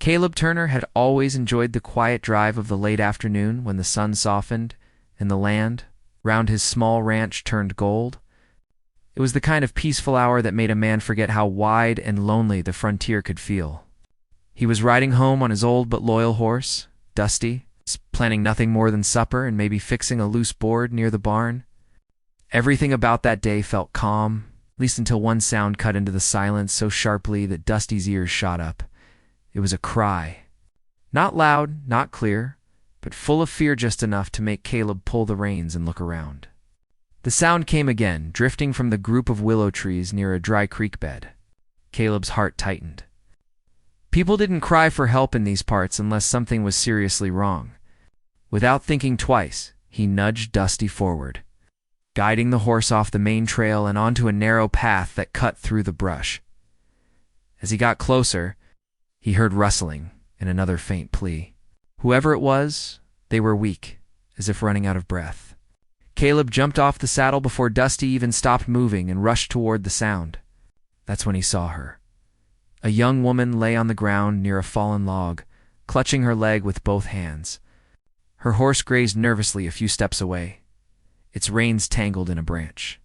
Caleb Turner had always enjoyed the quiet drive of the late afternoon when the sun softened and the land round his small ranch turned gold. It was the kind of peaceful hour that made a man forget how wide and lonely the frontier could feel. He was riding home on his old but loyal horse, Dusty, planning nothing more than supper and maybe fixing a loose board near the barn. Everything about that day felt calm, at least until one sound cut into the silence so sharply that Dusty's ears shot up. It was a cry. Not loud, not clear, but full of fear just enough to make Caleb pull the reins and look around. The sound came again, drifting from the group of willow trees near a dry creek bed. Caleb's heart tightened. People didn't cry for help in these parts unless something was seriously wrong. Without thinking twice, he nudged Dusty forward, guiding the horse off the main trail and onto a narrow path that cut through the brush. As he got closer, he heard rustling and another faint plea. Whoever it was, they were weak, as if running out of breath. Caleb jumped off the saddle before Dusty even stopped moving and rushed toward the sound. That's when he saw her. A young woman lay on the ground near a fallen log, clutching her leg with both hands. Her horse grazed nervously a few steps away, its reins tangled in a branch.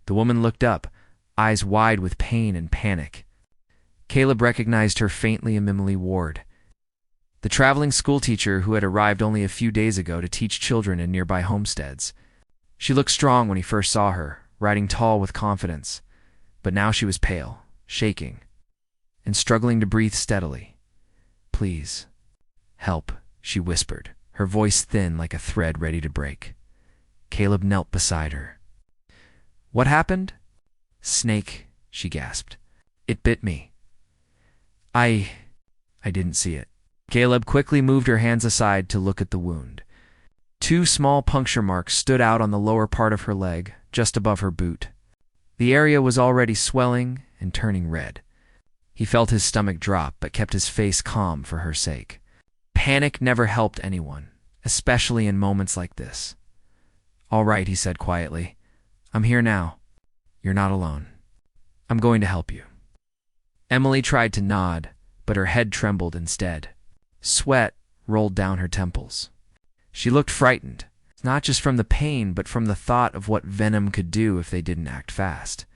The woman looked up, eyes wide with pain and panic. Caleb recognized her faintly as Emily Ward, the traveling schoolteacher who had arrived only a few days ago to teach children in nearby homesteads. She looked strong when he first saw her, riding tall with confidence, but now she was pale, shaking, and struggling to breathe steadily. "Please, help," she whispered, her voice thin like a thread ready to break. Caleb knelt beside her. "What happened?" "Snake," she gasped. "It bit me." I didn't see it." Caleb quickly moved her hands aside to look at the wound. 2 small puncture marks stood out on the lower part of her leg, just above her boot. The area was already swelling and turning red. He felt his stomach drop, but kept his face calm for her sake. Panic never helped anyone, especially in moments like this. "All right," he said quietly. "I'm here now. You're not alone. I'm going to help you." Emily tried to nod, but her head trembled instead. Sweat rolled down her temples. She looked frightened, not just from the pain, but from the thought of what Venom could do if they didn't act fast.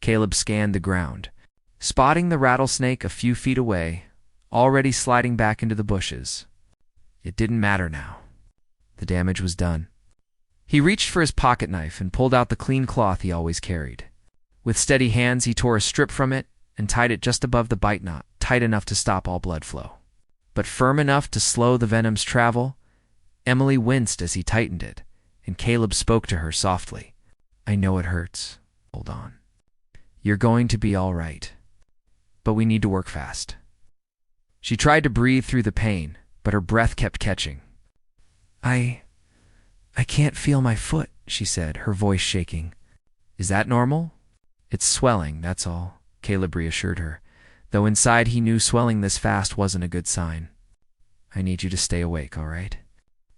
Caleb scanned the ground, spotting the rattlesnake a few feet away, already sliding back into the bushes. It didn't matter now. The damage was done. He reached for his pocket knife and pulled out the clean cloth he always carried. With steady hands, he tore a strip from it and tied it just above the bite knot, tight enough to stop all blood flow, but firm enough to slow the venom's travel. Emily winced as he tightened it, and Caleb spoke to her softly. "I know it hurts. Hold on. You're going to be all right. But we need to work fast." She tried to breathe through the pain, but her breath kept catching. I can't feel my foot," she said, her voice shaking. "Is that normal?" "It's swelling, that's all," Caleb reassured her, though inside he knew swelling this fast wasn't a good sign. "I need you to stay awake, all right?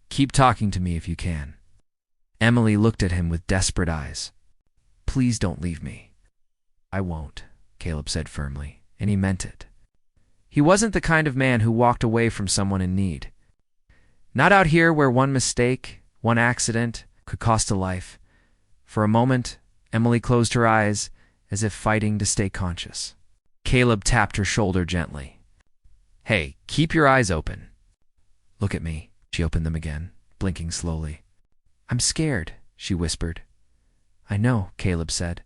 Keep talking to me if you can." Emily looked at him with desperate eyes. "Please don't leave me." "I won't," Caleb said firmly, and he meant it. He wasn't the kind of man who walked away from someone in need. Not out here where one mistake, one accident, could cost a life. For a moment, Emily closed her eyes, as if fighting to stay conscious. Caleb tapped her shoulder gently. "Hey, keep your eyes open." "Look at me." She opened them again, blinking slowly. "I'm scared," she whispered. "I know," Caleb said,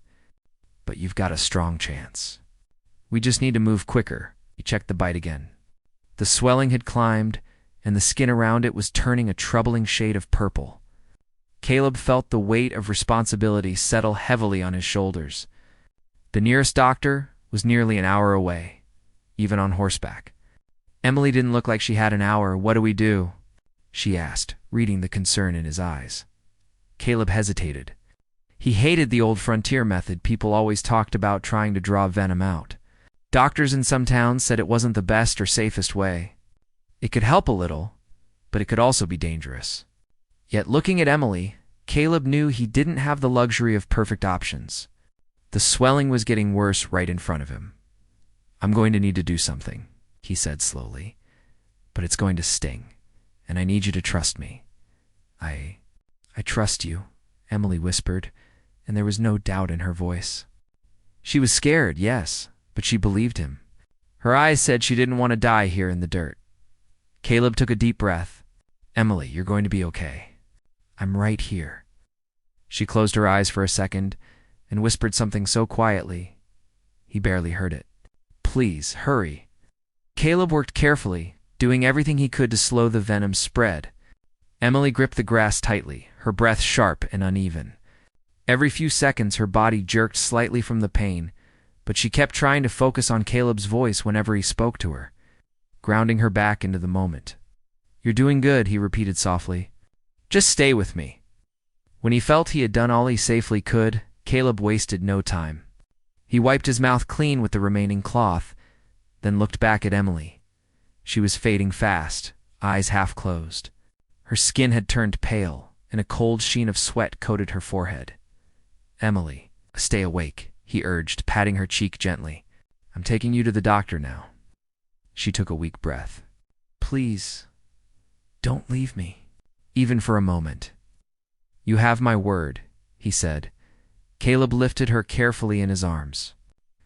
"but you've got a strong chance. We just need to move quicker." He checked the bite again. The swelling had climbed, and the skin around it was turning a troubling shade of purple. Caleb felt the weight of responsibility settle heavily on his shoulders. The nearest doctor was nearly an hour away, even on horseback. Emily didn't look like she had an hour. "What do we do?" she asked, reading the concern in his eyes. Caleb hesitated. He hated the old frontier method people always talked about, trying to draw Venom out. Doctors in some towns said it wasn't the best or safest way. It could help a little, but it could also be dangerous. Yet looking at Emily, Caleb knew he didn't have the luxury of perfect options. The swelling was getting worse right in front of him. "I'm going to need to do something," he said slowly. "But it's going to sting, and I need you to trust me." I trust you," Emily whispered, and there was no doubt in her voice. She was scared, yes, but she believed him. Her eyes said she didn't want to die here in the dirt. Caleb took a deep breath. "Emily, you're going to be okay. I'm right here." She closed her eyes for a second and whispered something so quietly he barely heard it. "Please, hurry." Caleb worked carefully, doing everything he could to slow the venom's spread. Emily gripped the grass tightly, her breath sharp and uneven. Every few seconds her body jerked slightly from the pain, but she kept trying to focus on Caleb's voice whenever he spoke to her, grounding her back into the moment. "You're doing good," he repeated softly. "Just stay with me." When he felt he had done all he safely could, Caleb wasted no time. He wiped his mouth clean with the remaining cloth, then looked back at Emily. She was fading fast, eyes half closed. Her skin had turned pale, and a cold sheen of sweat coated her forehead. "Emily, stay awake," he urged, patting her cheek gently. "I'm taking you to the doctor now." She took a weak breath. "Please, don't leave me, even for a moment." "You have my word," he said. Caleb lifted her carefully in his arms.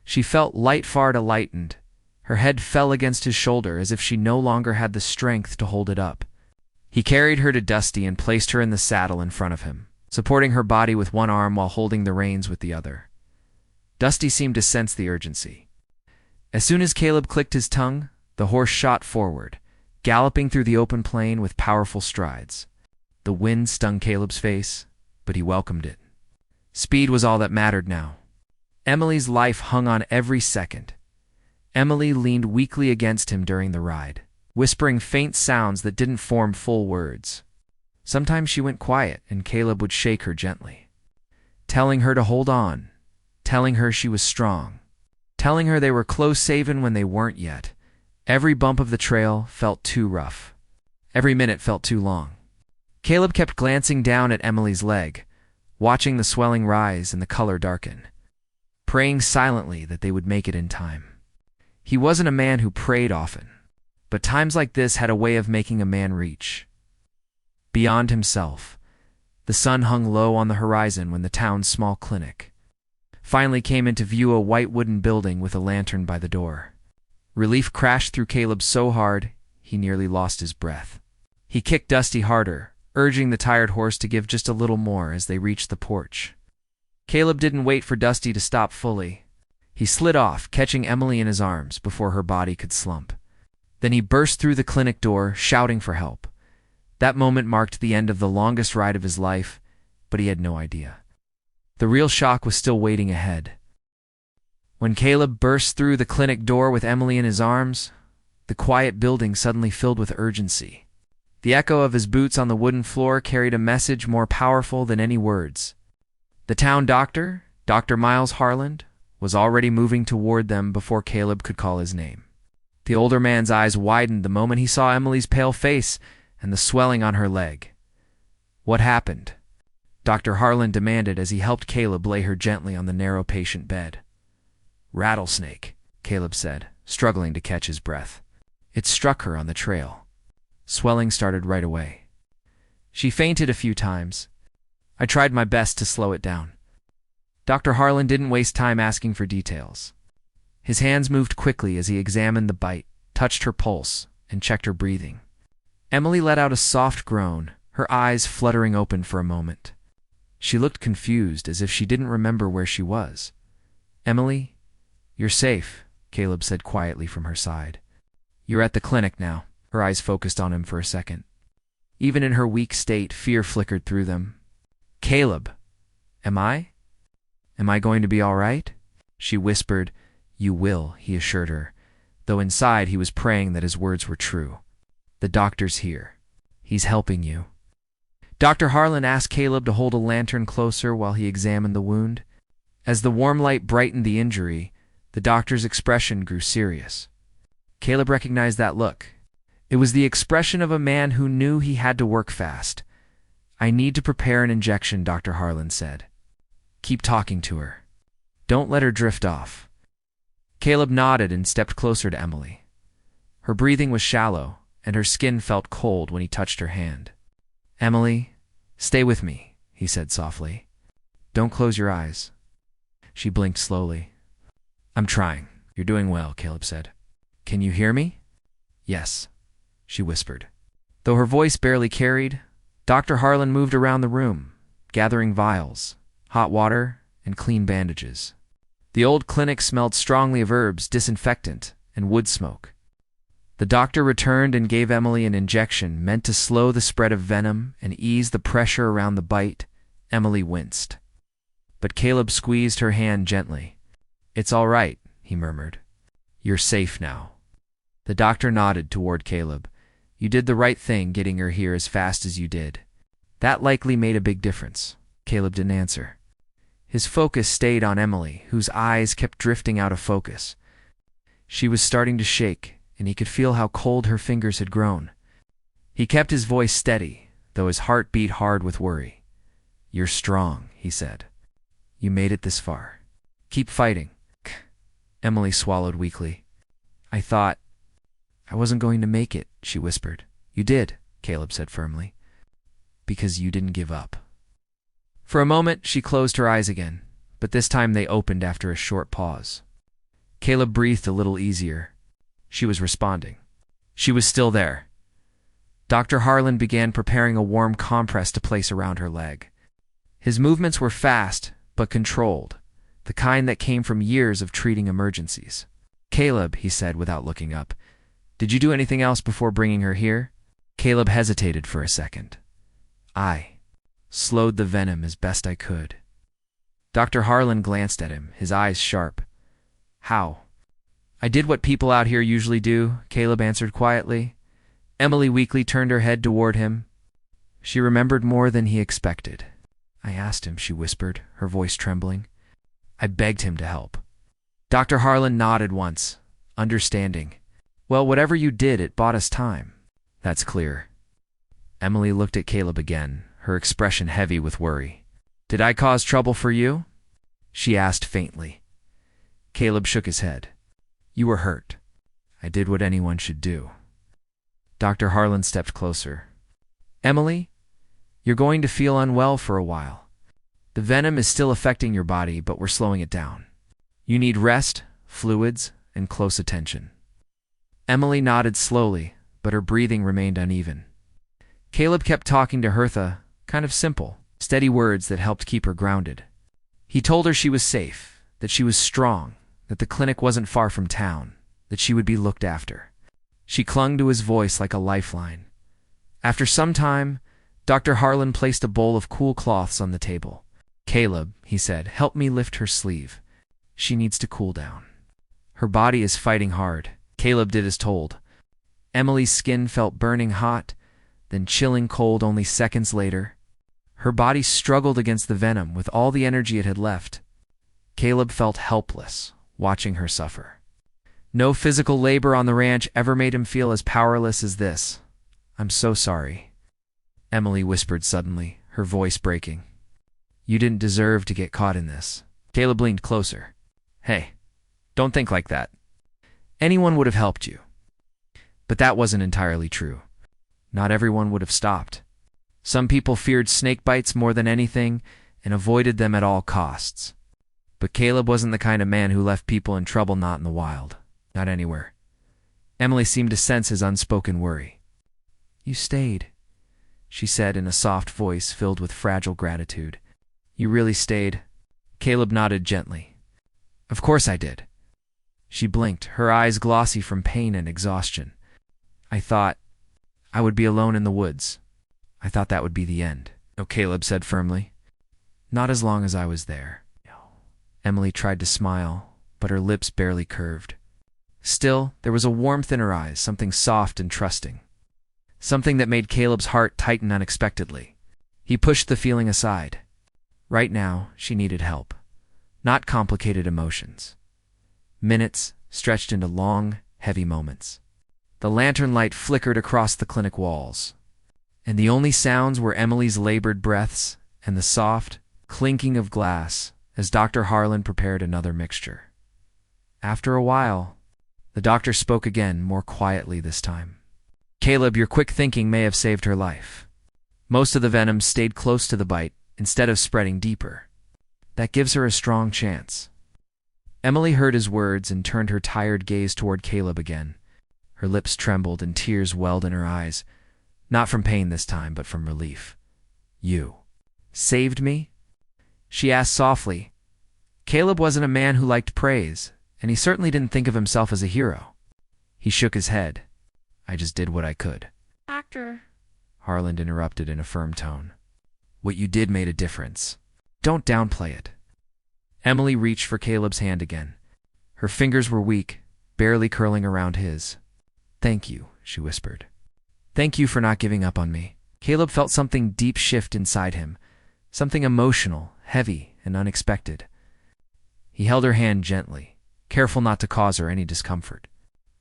She felt lightened. Her head fell against his shoulder as if she no longer had the strength to hold it up. He carried her to Dusty and placed her in the saddle in front of him, supporting her body with one arm while holding the reins with the other. Dusty seemed to sense the urgency. As soon as Caleb clicked his tongue, the horse shot forward, galloping through the open plain with powerful strides. The wind stung Caleb's face, but he welcomed it. Speed was all that mattered now. Emily's life hung on every second. Emily leaned weakly against him during the ride, whispering faint sounds that didn't form full words. Sometimes she went quiet, and Caleb would shake her gently, telling her to hold on, telling her she was strong, telling her they were close even when they weren't yet. Every bump of the trail felt too rough. Every minute felt too long. Caleb kept glancing down at Emily's leg, watching the swelling rise and the color darken, praying silently that they would make it in time. He wasn't a man who prayed often, but times like this had a way of making a man reach beyond himself. The sun hung low on the horizon when the town's small clinic finally came into view, a white wooden building with a lantern by the door. Relief crashed through Caleb so hard he nearly lost his breath. He kicked Dusty harder, urging the tired horse to give just a little more as they reached the porch. Caleb didn't wait for Dusty to stop fully. He slid off, catching Emily in his arms before her body could slump. Then he burst through the clinic door, shouting for help. That moment marked the end of the longest ride of his life, but he had no idea. The real shock was still waiting ahead. When Caleb burst through the clinic door with Emily in his arms, the quiet building suddenly filled with urgency. The echo of his boots on the wooden floor carried a message more powerful than any words. The town doctor, Dr. Miles Harland, was already moving toward them before Caleb could call his name. The older man's eyes widened the moment he saw Emily's pale face and the swelling on her leg. "What happened?" Dr. Harland demanded as he helped Caleb lay her gently on the narrow patient bed. "Rattlesnake," Caleb said, struggling to catch his breath. "It struck her on the trail. Swelling started right away. She fainted a few times. I tried my best to slow it down." Dr. Harlan didn't waste time asking for details. His hands moved quickly as he examined the bite, touched her pulse, and checked her breathing. Emily let out a soft groan, her eyes fluttering open for a moment. She looked confused, as if she didn't remember where she was. "Emily, you're safe," Caleb said quietly from her side. "You're at the clinic now." Her eyes focused on him for a second. Even in her weak state, fear flickered through them. "Caleb, am I going to be all right?" she whispered. "You will," he assured her, though inside he was praying that his words were true. "The doctor's here. He's helping you." Dr. Harlan asked Caleb to hold a lantern closer while he examined the wound. As the warm light brightened the injury, the doctor's expression grew serious. Caleb recognized that look. It was the expression of a man who knew he had to work fast. "I need to prepare an injection," Dr. Harlan said. "Keep talking to her. Don't let her drift off." Caleb nodded and stepped closer to Emily. Her breathing was shallow, and her skin felt cold when he touched her hand. "Emily, stay with me," he said softly. "Don't close your eyes." She blinked slowly. "I'm trying." "You're doing well," Caleb said. "Can you hear me?" "Yes," she whispered. Though her voice barely carried, Dr. Harlan moved around the room, gathering vials, hot water, and clean bandages. The old clinic smelled strongly of herbs, disinfectant, and wood smoke. The doctor returned and gave Emily an injection meant to slow the spread of venom and ease the pressure around the bite. Emily winced. But Caleb squeezed her hand gently. "It's all right," he murmured. "You're safe now." The doctor nodded toward Caleb. "You did the right thing getting her here as fast as you did. That likely made a big difference." Caleb didn't answer. His focus stayed on Emily, whose eyes kept drifting out of focus. She was starting to shake, and he could feel how cold her fingers had grown. He kept his voice steady, though his heart beat hard with worry. "You're strong," he said. "You made it this far. Keep fighting." Emily swallowed weakly. I thought I wasn't going to make it," she whispered. "You did," Caleb said firmly. "Because you didn't give up." For a moment, she closed her eyes again, but this time they opened after a short pause. Caleb breathed a little easier. She was responding. She was still there. Dr. Harlan began preparing a warm compress to place around her leg. His movements were fast, but controlled, the kind that came from years of treating emergencies. "Caleb," he said without looking up, "did you do anything else before bringing her here?" Caleb hesitated for a second. "I slowed the venom as best I could." Dr. Harlan glanced at him, his eyes sharp. "How?" "I did what people out here usually do," Caleb answered quietly. Emily weakly turned her head toward him. She remembered more than he expected. "I asked him," she whispered, her voice trembling. "I begged him to help." Dr. Harlan nodded once, understanding. "Well, whatever you did, it bought us time." "That's clear." Emily looked at Caleb again, her expression heavy with worry. "Did I cause trouble for you?" she asked faintly. Caleb shook his head. "You were hurt. I did what anyone should do." Dr. Harlan stepped closer. "Emily, you're going to feel unwell for a while. The venom is still affecting your body, but we're slowing it down. You need rest, fluids, and close attention." Emily nodded slowly, but her breathing remained uneven. Caleb kept talking to Hertha, kind of simple, steady words that helped keep her grounded. He told her she was safe, that she was strong, that the clinic wasn't far from town, that she would be looked after. She clung to his voice like a lifeline. After some time, Dr. Harlan placed a bowl of cool cloths on the table. "Caleb," he said, "help me lift her sleeve. She needs to cool down. Her body is fighting hard." Caleb did as told. Emily's skin felt burning hot, then chilling cold only seconds later. Her body struggled against the venom with all the energy it had left. Caleb felt helpless, watching her suffer. No physical labor on the ranch ever made him feel as powerless as this. "I'm so sorry," Emily whispered suddenly, her voice breaking. "You didn't deserve to get caught in this." Caleb leaned closer. "Hey, don't think like that. Anyone would have helped you." But that wasn't entirely true. Not everyone would have stopped. Some people feared snake bites more than anything and avoided them at all costs. But Caleb wasn't the kind of man who left people in trouble, not in the wild, not anywhere. Emily seemed to sense his unspoken worry. "You stayed," she said in a soft voice filled with fragile gratitude. "You really stayed?" Caleb nodded gently. "Of course I did." She blinked, her eyes glossy from pain and exhaustion. "I thought I would be alone in the woods. I thought that would be the end." "No," Caleb said firmly. "Not as long as I was there." Emily tried to smile, but her lips barely curved. Still, there was a warmth in her eyes, something soft and trusting. Something that made Caleb's heart tighten unexpectedly. He pushed the feeling aside. Right now, she needed help. Not complicated emotions. Minutes stretched into long, heavy moments. The lantern light flickered across the clinic walls, and the only sounds were Emily's labored breaths and the soft, clinking of glass as Dr. Harlan prepared another mixture. After a while, The doctor spoke again, more quietly this time. Caleb, your quick thinking may have saved her life. Most of the venom stayed close to the bite instead of spreading deeper. That gives her a strong chance. Emily heard his words and turned her tired gaze toward Caleb again. Her lips trembled and tears welled in her eyes, not from pain this time, but from relief. You saved me? She asked softly. Caleb wasn't a man who liked praise, and he certainly didn't think of himself as a hero. He shook his head. I just did what I could. Doctor, Harland interrupted in a firm tone. What you did made a difference. Don't downplay it. Emily reached for Caleb's hand again. Her fingers were weak, barely curling around his. Thank you, she whispered. Thank you for not giving up on me. Caleb felt something deep shift inside him, something emotional, heavy, and unexpected. He held her hand gently, careful not to cause her any discomfort.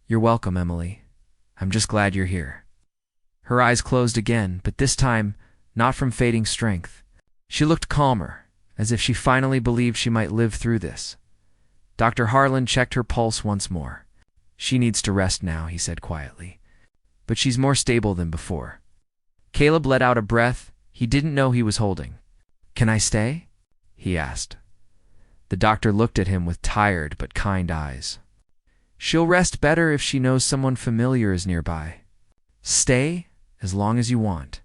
You're welcome, Emily. I'm just glad you're here. Her eyes closed again, but this time, not from fading strength. She looked calmer, as if she finally believed she might live through this. Dr. Harland checked her pulse once more. She needs to rest now, he said quietly. But she's more stable than before. Caleb let out a breath he didn't know he was holding. Can I stay? He asked. The doctor looked at him with tired but kind eyes. She'll rest better if she knows someone familiar is nearby. Stay as long as you want.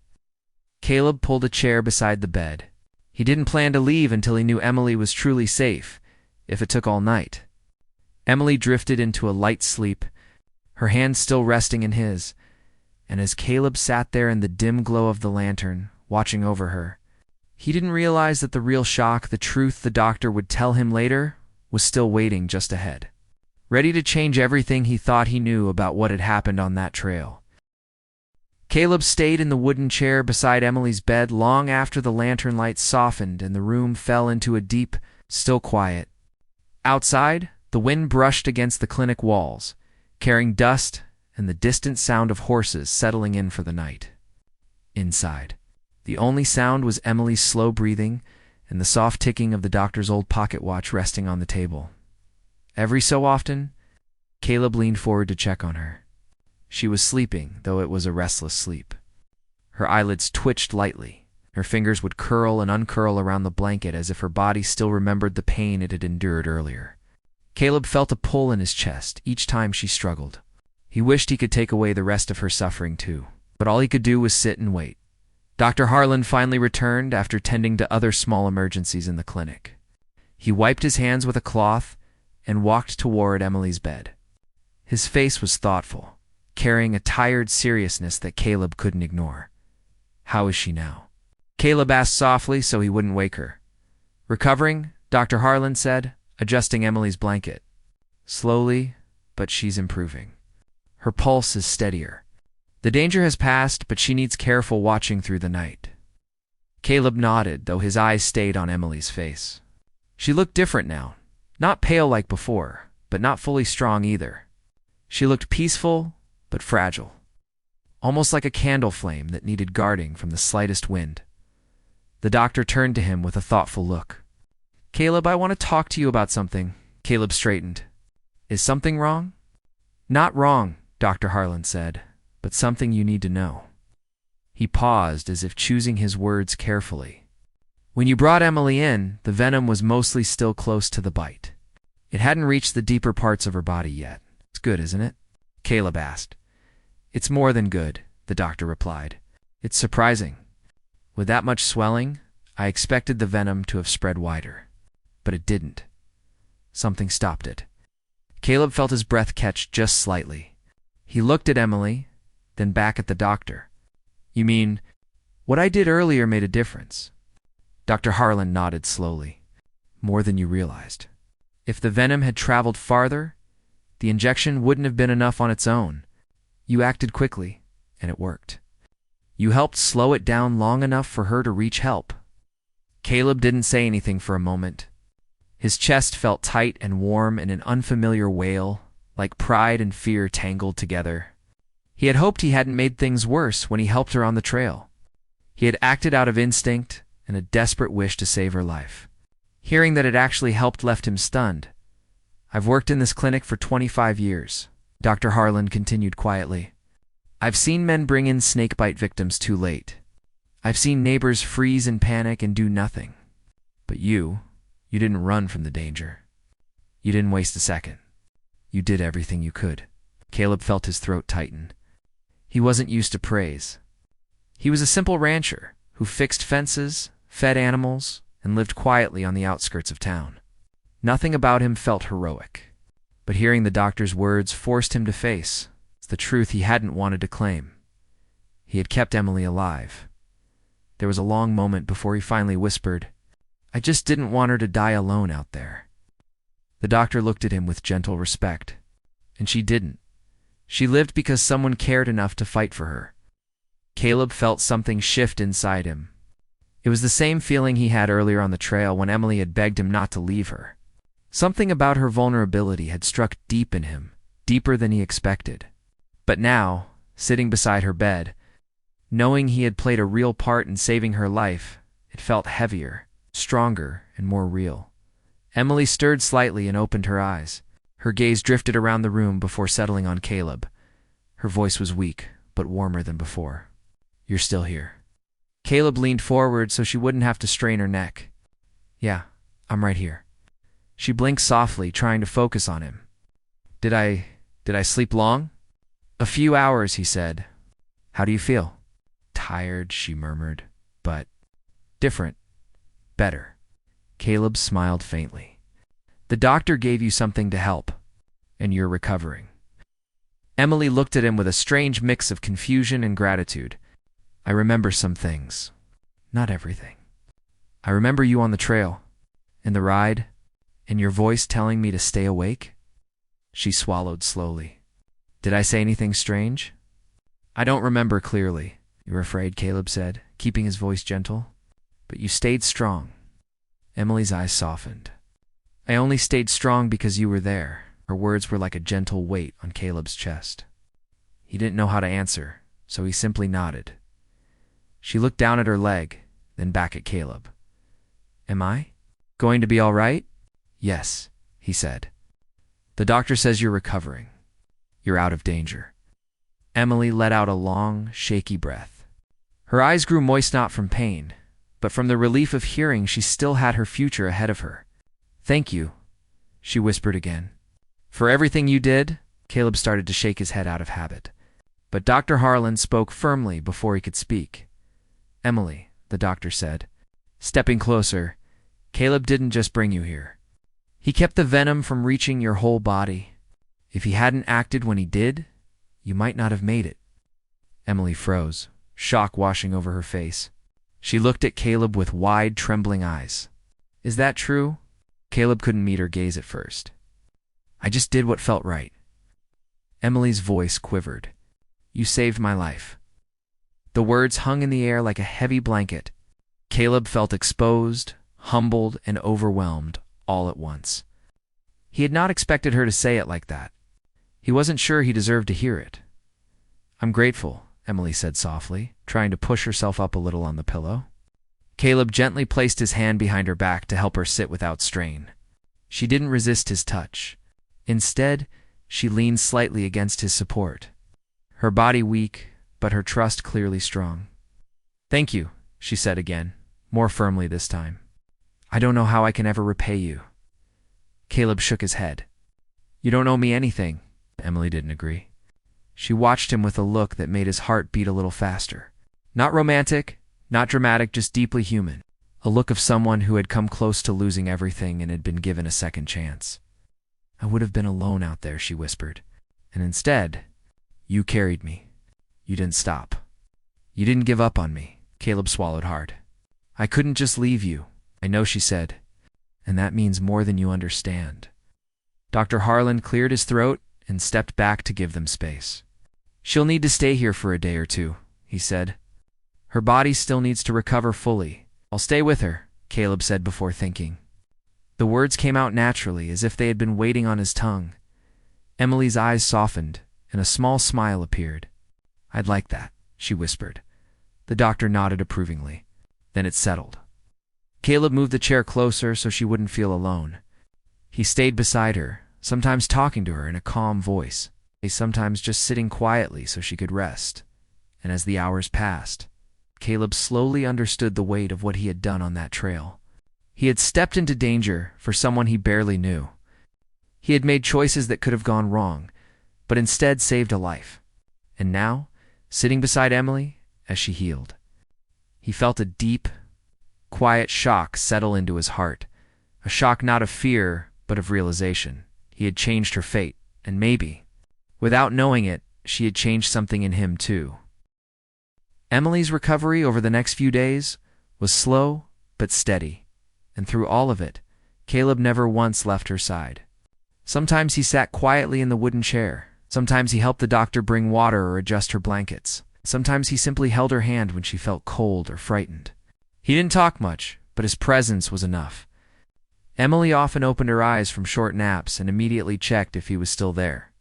Caleb pulled a chair beside the bed. He didn't plan to leave until he knew Emily was truly safe, if it took all night. Emily drifted into a light sleep, her hand still resting in his, and as Caleb sat there in the dim glow of the lantern, watching over her, he didn't realize that the real shock, the truth the doctor would tell him later, was still waiting just ahead, ready to change everything he thought he knew about what had happened on that trail. Caleb stayed in the wooden chair beside Emily's bed long after the lantern light softened and the room fell into a deep, still quiet. Outside, the wind brushed against the clinic walls, carrying dust and the distant sound of horses settling in for the night. Inside, the only sound was Emily's slow breathing and the soft ticking of the doctor's old pocket watch resting on the table. Every so often, Caleb leaned forward to check on her. She was sleeping, though it was a restless sleep. Her eyelids twitched lightly. Her fingers would curl and uncurl around the blanket as if her body still remembered the pain it had endured earlier. Caleb felt a pull in his chest each time she struggled. He wished he could take away the rest of her suffering too, but all he could do was sit and wait. Dr. Harland finally returned after tending to other small emergencies in the clinic. He wiped his hands with a cloth and walked toward Emily's bed. His face was thoughtful, carrying a tired seriousness that Caleb couldn't ignore. How is she now? Caleb asked softly so he wouldn't wake her. Recovering, Dr. Harland said, adjusting Emily's blanket. Slowly, but she's improving. Her pulse is steadier. The danger has passed, but she needs careful watching through the night. Caleb nodded, though his eyes stayed on Emily's face. She looked different now. Not pale like before, but not fully strong either. She looked peaceful, but fragile. Almost like a candle flame that needed guarding from the slightest wind. The doctor turned to him with a thoughtful look. Caleb, I want to talk to you about something. Caleb straightened. Is something wrong? Not wrong, Dr. Harland said, but something you need to know. He paused as if choosing his words carefully. When you brought Emily in, the venom was mostly still close to the bite. It hadn't reached the deeper parts of her body yet. It's good, isn't it? Caleb asked. It's more than good, the doctor replied. It's surprising. With that much swelling, I expected the venom to have spread wider. But it didn't. Something stopped it. Caleb felt his breath catch just slightly. He looked at Emily, then back at the doctor. You mean, what I did earlier made a difference? Dr. Harland nodded slowly. More than you realized. If the venom had traveled farther, the injection wouldn't have been enough on its own. You acted quickly, and it worked. You helped slow it down long enough for her to reach help. Caleb didn't say anything for a moment. His chest felt tight and warm in an unfamiliar wail, like pride and fear tangled together. He had hoped he hadn't made things worse when he helped her on the trail. He had acted out of instinct and a desperate wish to save her life. Hearing that it actually helped left him stunned. I've worked in this clinic for 25 years, Dr. Harlan continued quietly. I've seen men bring in snakebite victims too late. I've seen neighbors freeze in panic and do nothing. But you didn't run from the danger. You didn't waste a second. You did everything you could. Caleb felt his throat tighten. He wasn't used to praise. He was a simple rancher who fixed fences, fed animals, and lived quietly on the outskirts of town. Nothing about him felt heroic. But hearing the doctor's words forced him to face the truth he hadn't wanted to claim. He had kept Emily alive. There was a long moment before he finally whispered, I just didn't want her to die alone out there. The doctor looked at him with gentle respect. And she didn't. She lived because someone cared enough to fight for her. Caleb felt something shift inside him. It was the same feeling he had earlier on the trail when Emily had begged him not to leave her. Something about her vulnerability had struck deep in him, deeper than he expected. But now, sitting beside her bed, knowing he had played a real part in saving her life, it felt heavier, stronger, and more real. Emily stirred slightly and opened her eyes. Her gaze drifted around the room before settling on Caleb. Her voice was weak, but warmer than before. You're still here. Caleb leaned forward so she wouldn't have to strain her neck. Yeah, I'm right here. She blinked softly, trying to focus on him. Did I sleep long? A few hours, he said. How do you feel? Tired, she murmured, but different. Better. Caleb smiled faintly. The doctor gave you something to help, and you're recovering. Emily looked at him with a strange mix of confusion and gratitude. I remember some things. Not everything. I remember you on the trail, and the ride, and your voice telling me to stay awake. She swallowed slowly. Did I say anything strange? I don't remember clearly, you're afraid, Caleb said, keeping his voice gentle. But you stayed strong. Emily's eyes softened. I only stayed strong because you were there. Her words were like a gentle weight on Caleb's chest. He didn't know how to answer, so he simply nodded. She looked down at her leg, then back at Caleb. Am I going to be all right? Yes, he said. The doctor says you're recovering. You're out of danger. Emily let out a long, shaky breath. Her eyes grew moist not from pain, but from the relief of hearing she still had her future ahead of her. Thank you, she whispered again. For everything you did, Caleb started to shake his head out of habit. But Dr. Harlan spoke firmly before he could speak. Emily, the doctor said. Stepping closer, Caleb didn't just bring you here. He kept the venom from reaching your whole body. If he hadn't acted when he did, you might not have made it. Emily froze, shock washing over her face. She looked at Caleb with wide, trembling eyes. Is that true? Caleb couldn't meet her gaze at first. I just did what felt right. Emily's voice quivered. You saved my life. The words hung in the air like a heavy blanket. Caleb felt exposed, humbled, and overwhelmed all at once. He had not expected her to say it like that. He wasn't sure he deserved to hear it. I'm grateful, Emily said softly, trying to push herself up a little on the pillow. Caleb gently placed his hand behind her back to help her sit without strain. She didn't resist his touch. Instead, she leaned slightly against his support. Her body weak, but her trust clearly strong. Thank you, she said again, more firmly this time. I don't know how I can ever repay you. Caleb shook his head. You don't owe me anything. Emily didn't agree. She watched him with a look that made his heart beat a little faster. Not romantic, not dramatic, just deeply human. A look of someone who had come close to losing everything and had been given a second chance. I would have been alone out there, she whispered. And instead, you carried me. You didn't stop. You didn't give up on me. Caleb swallowed hard. I couldn't just leave you. I know, she said. And that means more than you understand. Dr. Harlan cleared his throat and stepped back to give them space. She'll need to stay here for a day or two, he said. Her body still needs to recover fully. I'll stay with her, Caleb said before thinking. The words came out naturally, as if they had been waiting on his tongue. Emily's eyes softened, and a small smile appeared. I'd like that, she whispered. The doctor nodded approvingly. Then it settled. Caleb moved the chair closer so she wouldn't feel alone. He stayed beside her, sometimes talking to her in a calm voice. sometimes just sitting quietly so she could rest. And as the hours passed, Caleb slowly understood the weight of what he had done on that trail. He had stepped into danger for someone he barely knew. He had made choices that could have gone wrong, but instead saved a life. And now, sitting beside Emily as she healed, he felt a deep, quiet shock settle into his heart. A shock not of fear, but of realization. He had changed her fate, and maybe, without knowing it, she had changed something in him too. Emily's recovery over the next few days was slow but steady, and through all of it, Caleb never once left her side. Sometimes he sat quietly in the wooden chair. Sometimes he helped the doctor bring water or adjust her blankets. Sometimes he simply held her hand when she felt cold or frightened. He didn't talk much, but his presence was enough. Emily often opened her eyes from short naps and immediately checked if he was still there.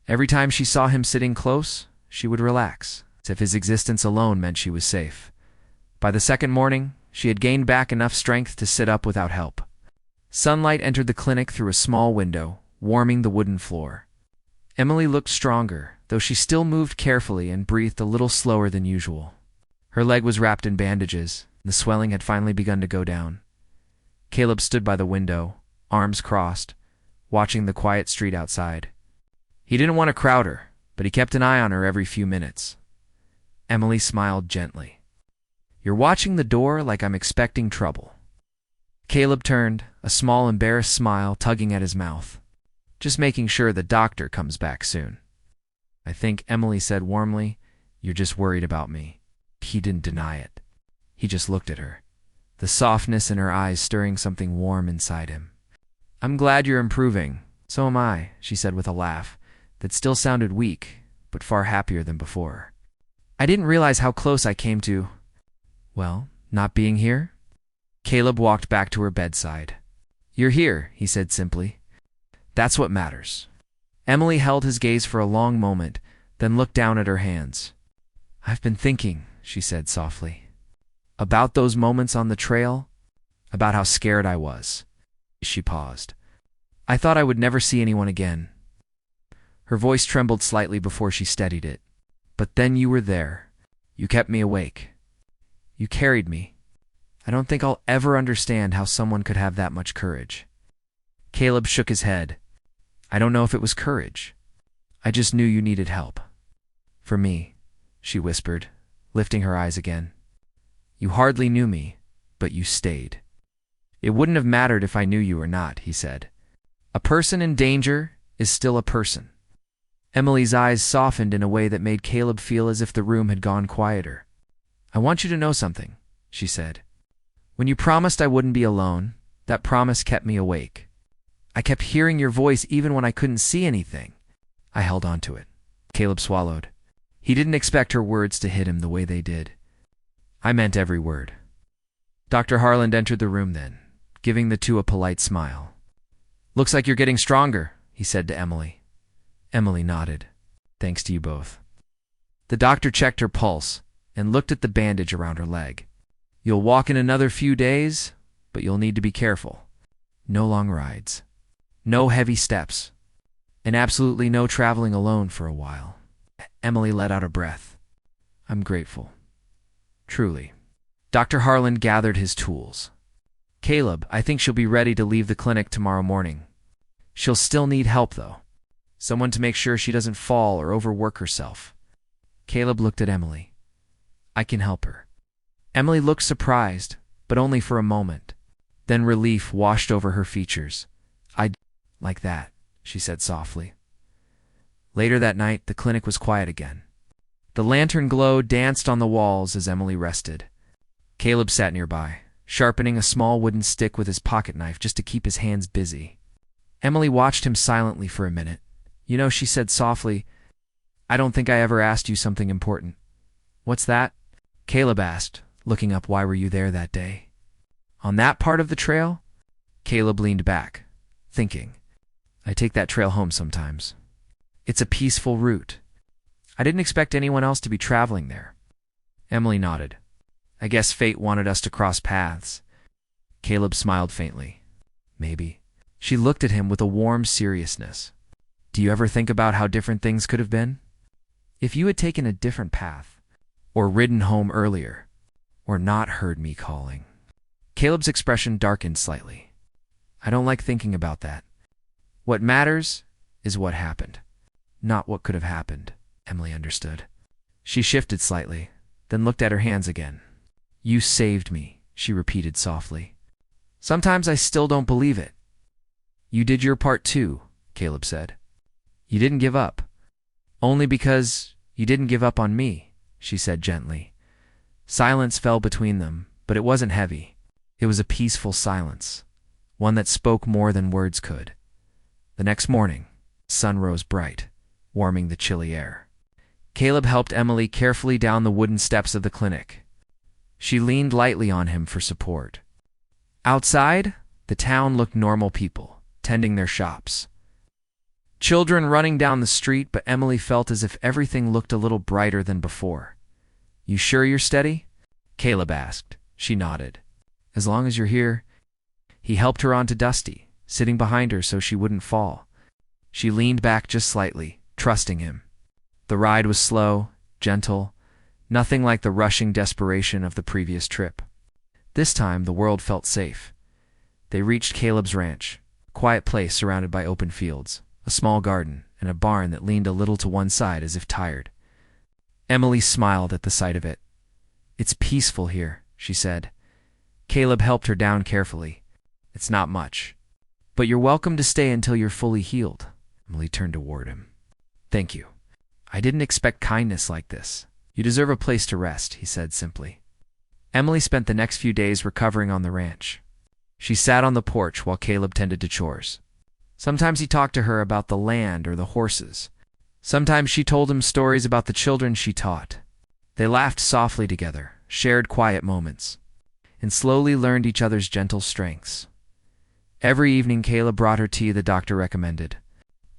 Every time she saw him sitting close, she would relax, as if his existence alone meant she was safe. By the second morning, she had gained back enough strength to sit up without help. Sunlight entered the clinic through a small window, warming the wooden floor. Emily looked stronger, though she still moved carefully and breathed a little slower than usual. Her leg was wrapped in bandages, and the swelling had finally begun to go down. Caleb stood by the window, arms crossed, watching the quiet street outside. He didn't want to crowd her, but he kept an eye on her every few minutes. Emily smiled gently. "You're watching the door like I'm expecting trouble." Caleb turned, a small embarrassed smile tugging at his mouth. "Just making sure the doctor comes back soon." "I think," Emily said warmly, "you're just worried about me." He didn't deny it. He just looked at her, the softness in her eyes stirring something warm inside him. "I'm glad you're improving. So am I," she said with a laugh that still sounded weak, but far happier than before. "I didn't realize how close I came to, well, not being here." Caleb walked back to her bedside. "You're here," he said simply. "That's what matters." Emily held his gaze for a long moment, then looked down at her hands. "I've been thinking," she said softly, "about those moments on the trail, about how scared I was." She paused. "I thought I would never see anyone again." Her voice trembled slightly before she steadied it. "But then you were there. You kept me awake. You carried me. I don't think I'll ever understand how someone could have that much courage." Caleb shook his head. "I don't know if it was courage. I just knew you needed help." "For me," she whispered, lifting her eyes again. "You hardly knew me, but you stayed." "It wouldn't have mattered if I knew you or not," he said. "A person in danger is still a person." Emily's eyes softened in a way that made Caleb feel as if the room had gone quieter. "I want you to know something," she said. "When you promised I wouldn't be alone, that promise kept me awake. I kept hearing your voice even when I couldn't see anything. I held on to it." Caleb swallowed. He didn't expect her words to hit him the way they did. "I meant every word." Dr. Harland entered the room then, giving the two a polite smile. "Looks like you're getting stronger," he said to Emily. Emily nodded. "Thanks to you both." The doctor checked her pulse and looked at the bandage around her leg. "You'll walk in another few days, but you'll need to be careful. No long rides. No heavy steps. And absolutely no traveling alone for a while." Emily let out a breath. "I'm grateful. Truly." Dr. Harland gathered his tools. "Caleb, I think she'll be ready to leave the clinic tomorrow morning. She'll still need help, though. Someone to make sure she doesn't fall or overwork herself." Caleb looked at Emily. "I can help her." Emily looked surprised, but only for a moment. Then relief washed over her features. "I'd like that," she said softly. Later that night, the clinic was quiet again. The lantern glow danced on the walls as Emily rested. Caleb sat nearby, sharpening a small wooden stick with his pocket knife just to keep his hands busy. Emily watched him silently for a minute. "You know," she said softly, "I don't think I ever asked you something important." "What's that?" Caleb asked, looking up. "Why were you there that day?" "On that part of the trail?" Caleb leaned back, thinking. "I take that trail home sometimes. It's a peaceful route. I didn't expect anyone else to be traveling there." Emily nodded. "I guess fate wanted us to cross paths." Caleb smiled faintly. "Maybe." She looked at him with a warm seriousness. Do you ever think about how different things could have been? If you had taken a different path, or ridden home earlier, or not heard me calling. Caleb's expression darkened slightly. I don't like thinking about that. What matters is what happened, not what could have happened, Emily understood. She shifted slightly, then looked at her hands again. You saved me, she repeated softly. Sometimes I still don't believe it. You did your part too, Caleb said. You didn't give up. Only because you didn't give up on me, she said gently. Silence fell between them, but it wasn't heavy. It was a peaceful silence, one that spoke more than words could. The next morning, the sun rose bright, warming the chilly air. Caleb helped Emily carefully down the wooden steps of the clinic. She leaned lightly on him for support. Outside, the town looked normal people, tending their shops. Children running down the street, but Emily felt as if everything looked a little brighter than before. You sure you're steady? Caleb asked. She nodded. As long as you're here. He helped her onto Dusty, sitting behind her so she wouldn't fall. She leaned back just slightly, trusting him. The ride was slow, gentle, nothing like the rushing desperation of the previous trip. This time, the world felt safe. They reached Caleb's ranch, a quiet place surrounded by open fields, a small garden, and a barn that leaned a little to one side as if tired. Emily smiled at the sight of it. It's peaceful here, she said. Caleb helped her down carefully. It's not much. But you're welcome to stay until you're fully healed. Emily turned toward him. Thank you. I didn't expect kindness like this. You deserve a place to rest, he said simply. Emily spent the next few days recovering on the ranch. She sat on the porch while Caleb tended to chores. Sometimes he talked to her about the land or the horses. Sometimes she told him stories about the children she taught. They laughed softly together, shared quiet moments, and slowly learned each other's gentle strengths. Every evening Caleb brought her tea the doctor recommended,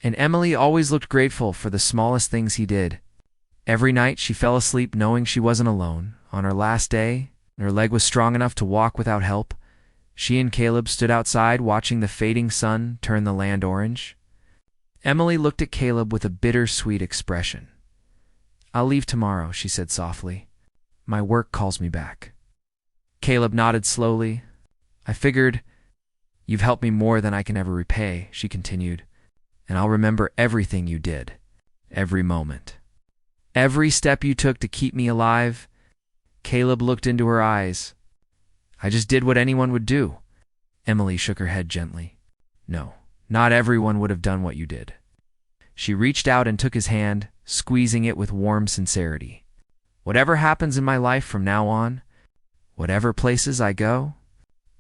and Emily always looked grateful for the smallest things he did. Every night she fell asleep knowing she wasn't alone. On her last day, her leg was strong enough to walk without help. She and Caleb stood outside watching the fading sun turn the land orange. Emily looked at Caleb with a bittersweet expression. I'll leave tomorrow, she said softly. My work calls me back. Caleb nodded slowly. I figured, you've helped me more than I can ever repay, she continued, and I'll remember everything you did, every moment. Every step you took to keep me alive. Caleb looked into her eyes. I just did what anyone would do. Emily shook her head gently. No, not everyone would have done what you did. She reached out and took his hand, squeezing it with warm sincerity. Whatever happens in my life from now on, whatever places I go,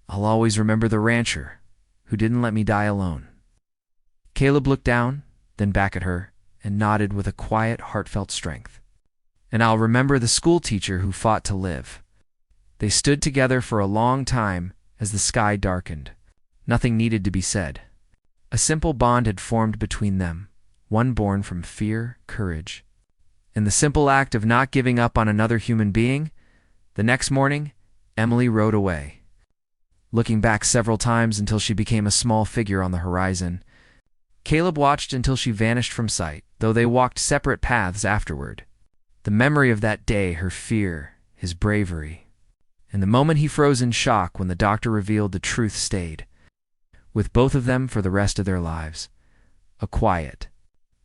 I'll always remember the rancher who didn't let me die alone. Caleb looked down, then back at her, and nodded with a quiet, heartfelt strength. And I'll remember the school teacher who fought to live. They stood together for a long time as the sky darkened. Nothing needed to be said. A simple bond had formed between them, one born from fear, courage, and the simple act of not giving up on another human being. The next morning, Emily rode away, looking back several times until she became a small figure on the horizon. Caleb watched until she vanished from sight, though they walked separate paths afterward. The memory of that day, her fear, his bravery, and the moment he froze in shock when the doctor revealed the truth stayed with both of them for the rest of their lives. A quiet,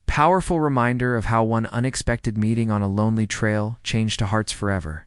powerful reminder of how one unexpected meeting on a lonely trail changed hearts forever.